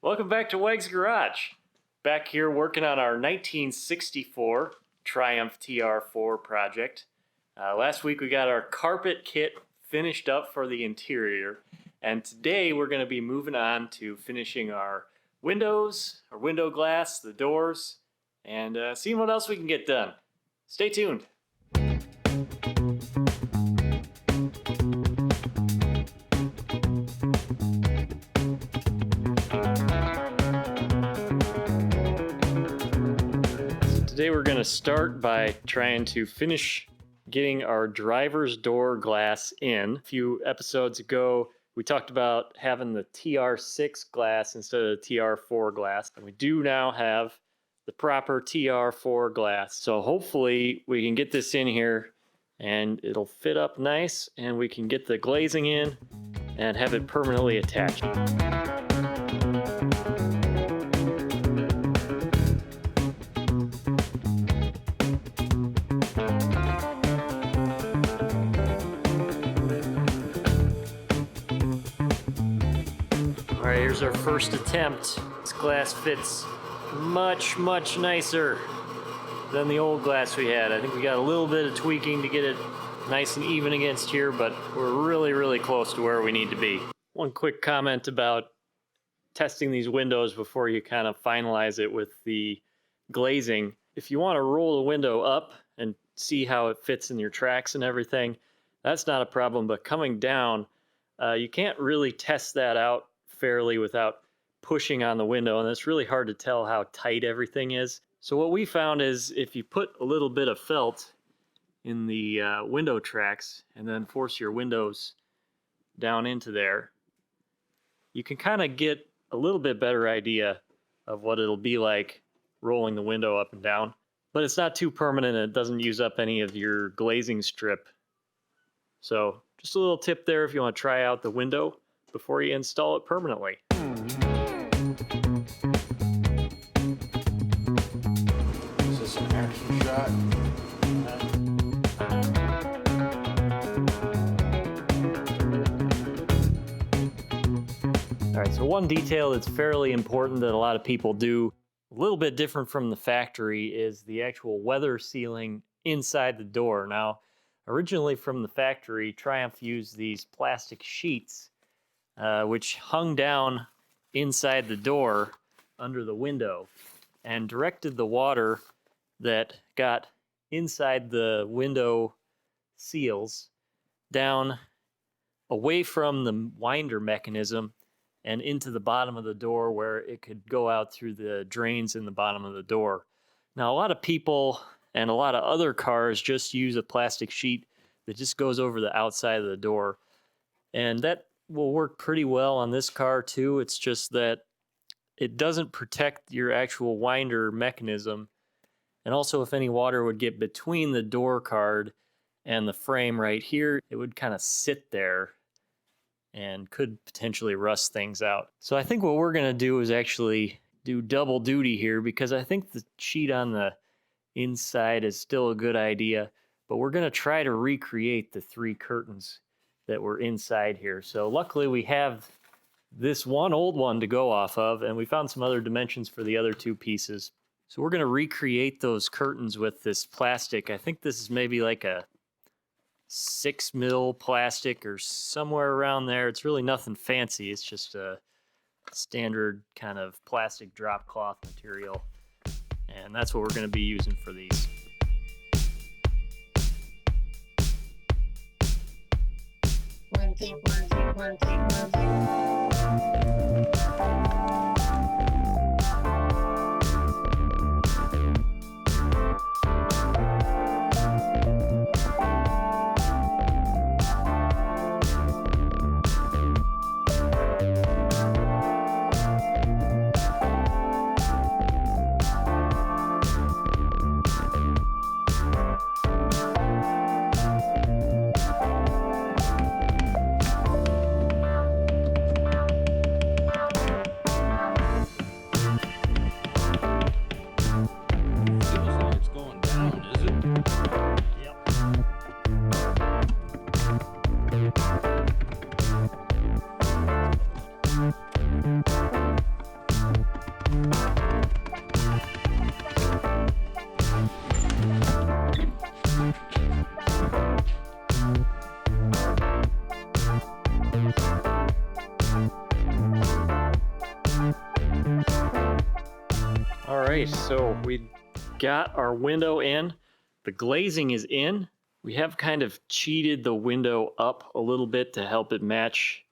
Welcome back to WEGS Garage. Back here working on our 1964 Triumph TR4 project. Last week we got our carpet kit finished up for the interior, and today we're going to be moving on to finishing our windows, our window glass, the doors, and seeing what else we can get done. Stay tuned. Today we're going to start by trying to finish getting our driver's door glass in. A few episodes ago we talked about having the TR6 glass instead of the TR4 glass, and we do now have the proper TR4 glass. So hopefully we can get this in here and it'll fit up nice and we can get the glazing in and have it permanently attached. Alright, here's our first attempt. This glass fits much nicer than the old glass we had. I think we got a little bit of tweaking to get it nice and even against here, but we're really close to where we need to be. One quick comment about testing these windows before you kind of finalize it with the glazing. If you want to roll the window up and see how it fits in your tracks and everything, that's not a problem, but coming down, you can't really test that out fairly without pushing on the window, and it's really hard to tell how tight everything is. So what we found is if you put a little bit of felt in the window tracks and then force your windows down into there, you can kind of get a little bit better idea of what it'll be like rolling the window up and down. But it's not too permanent and it doesn't use up any of your glazing strip. So just a little tip there if you want to try out the window before you install it permanently. Is this an action shot? All right, so one detail that's fairly important that a lot of people do, a little bit different from the factory, is the actual weather sealing inside the door. Now, originally from the factory, Triumph used these plastic sheets which hung down inside the door under the window and directed the water that got inside the window seals down away from the winder mechanism and into the bottom of the door where it could go out through the drains in the bottom of the door. Now, a lot of people and a lot of other cars just use a plastic sheet that just goes over the outside of the door, and that will work pretty well on this car too. It's just that it doesn't protect your actual winder mechanism, and also if any water would get between the door card and the frame right here, it would kind of sit there and could potentially rust things out. So I think what we're going to do is actually do double duty here, because I think the sheet on the inside is still a good idea, but we're going to try to recreate the 3 curtains that were inside here. So luckily we have this one old one to go off of, and we found some other dimensions for the other 2 pieces. So we're going to recreate those curtains with this plastic. I think this is maybe like a 6 mil plastic or somewhere around there. It's really nothing fancy. It's just a standard kind of plastic drop cloth material, and that's what we're going to be using for these. One take. right, so we got our window in. The glazing is in. We have kind of cheated the window up a little bit to help it match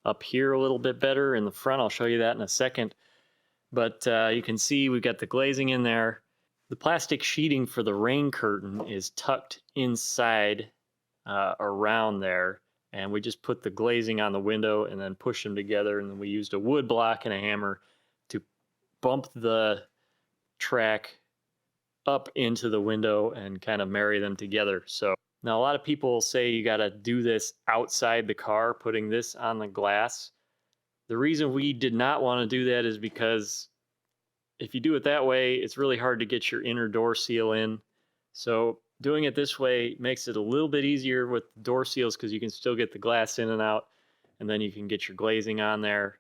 up here a little bit better in the front. I'll show you that in a second. But you can see we've got the glazing in there. The plastic sheeting for the rain curtain is tucked inside around there. And we just put the glazing on the window and then push them together. And then we used a wood block and a hammer to bump the track up into the window and kind of marry them together. So now a lot of people say you got to do this outside the car, putting this on the glass. The reason we did not want to do that is because if you do it that way, it's really hard to get your inner door seal in. So doing it this way makes it a little bit easier with door seals because you can still get the glass in and out, and then you can get your glazing on there.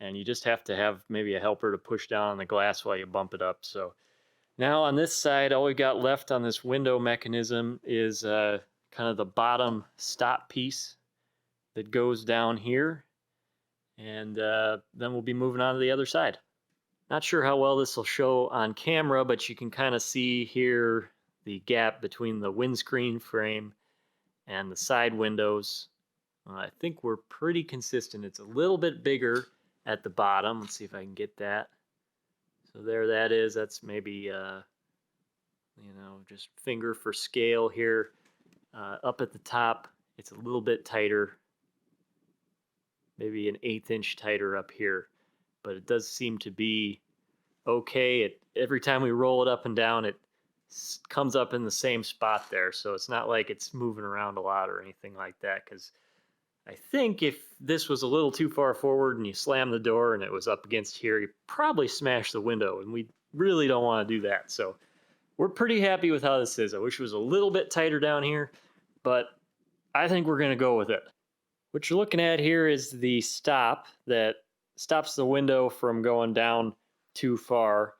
And you just have to have maybe a helper to push down on the glass while you bump it up. So now on this side, all we got left on this window mechanism is kind of the bottom stop piece that goes down here. And then we'll be moving on to the other side. Not sure how well this will show on camera, but you can kind of see here the gap between the windscreen frame and the side windows. I think we're pretty consistent. It's a little bit bigger at the bottom. Let's see if I can get that. So there that is. That's maybe, just finger for scale here. Up at the top, it's a little bit tighter. Maybe an 1/8 inch tighter up here. But it does seem to be okay. Every time we roll it up and down, it comes up in the same spot there. So it's not like it's moving around a lot or anything like that. Because I think if this was a little too far forward and you slam the door and it was up against here, you probably smash the window, and we really don't want to do that. So we're pretty happy with how this is. I wish it was a little bit tighter down here, but I think we're going to go with it. What you're looking at here is the stop that stops the window from going down too far.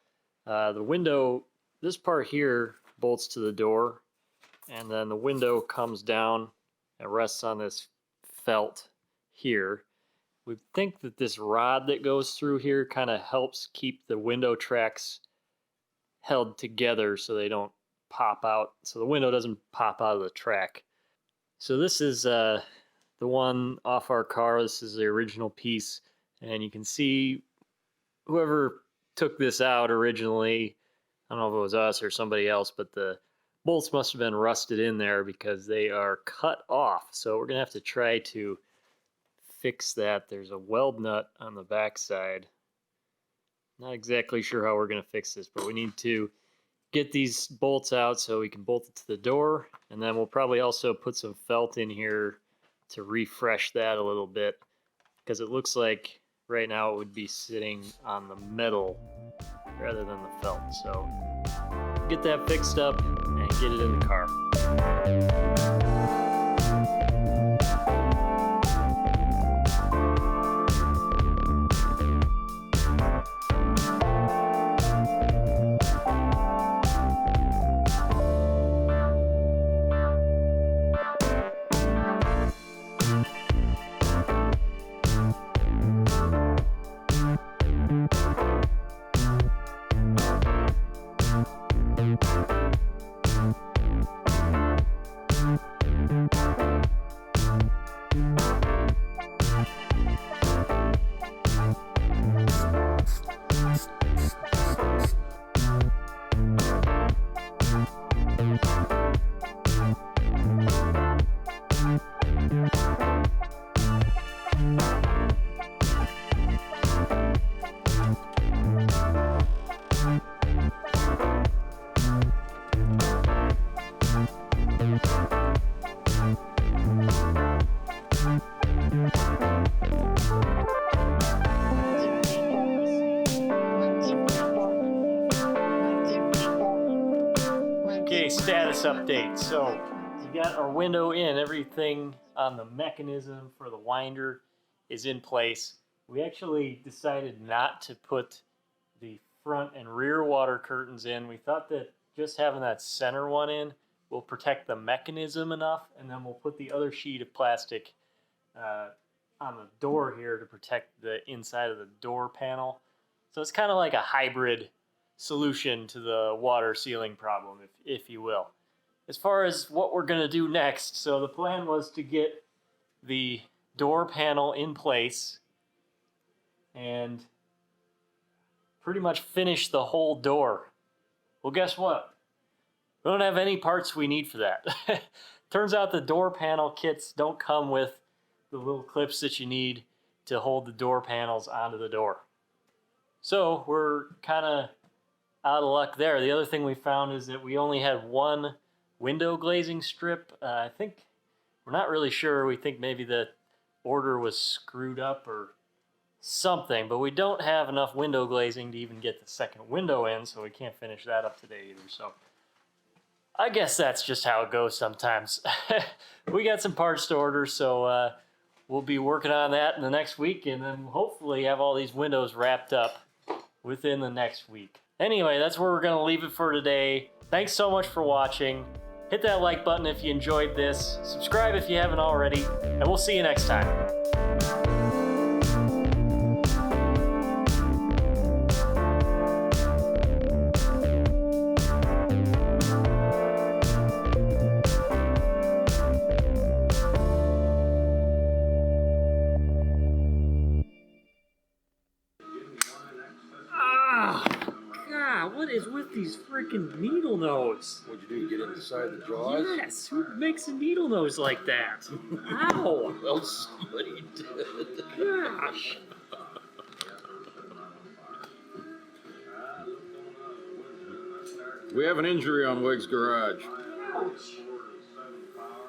The window, this part here bolts to the door, and then the window comes down and rests on this felt here. We think that this rod that goes through here kind of helps keep the window tracks held together so they don't pop out, so the window doesn't pop out of the track. So this is the one off our car. This is the original piece, and you can see whoever took this out originally, I don't know if it was us or somebody else, but the bolts must have been rusted in there because they are cut off. So we're gonna have to try to fix that. There's a weld nut on the back side. Not exactly sure how we're gonna fix this, but we need to get these bolts out so we can bolt it to the door, and then we'll probably also put some felt in here to refresh that a little bit, because it looks like right now it would be sitting on the metal rather than the felt. So get that fixed up and get it in the car. Okay, status update. So we got our window in. Everything on the mechanism for the winder is in place. We actually decided not to put the front and rear water curtains in. We thought that just having that center one in will protect the mechanism enough, and then we'll put the other sheet of plastic on the door here to protect the inside of the door panel. So it's kind of like a hybrid solution to the water sealing problem, if you will. As far as what we're gonna do next, so the plan was to get the door panel in place and pretty much finish the whole door. Well, guess what? We don't have any parts we need for that. Turns out the door panel kits don't come with the little clips that you need to hold the door panels onto the door. So we're kind of out of luck there. The other thing we found is that we only had one window glazing strip. I think, we're not really sure. We think maybe the order was screwed up or something, but we don't have enough window glazing to even get the second window in, so we can't finish that up today either. So I guess that's just how it goes sometimes. We got some parts to order, so we'll be working on that in the next week, and then hopefully have all these windows wrapped up within the next week. Anyway, that's where we're gonna leave it for today. Thanks so much for watching. Hit that like button if you enjoyed this. Subscribe if you haven't already, and we'll see you next time. What is with these freaking needle nose? What'd you do? Get inside the jaws? Yes, who makes a needle nose like that? Ow! Well, somebody did. Gosh. We have an injury on WEGS Garage. Ouch.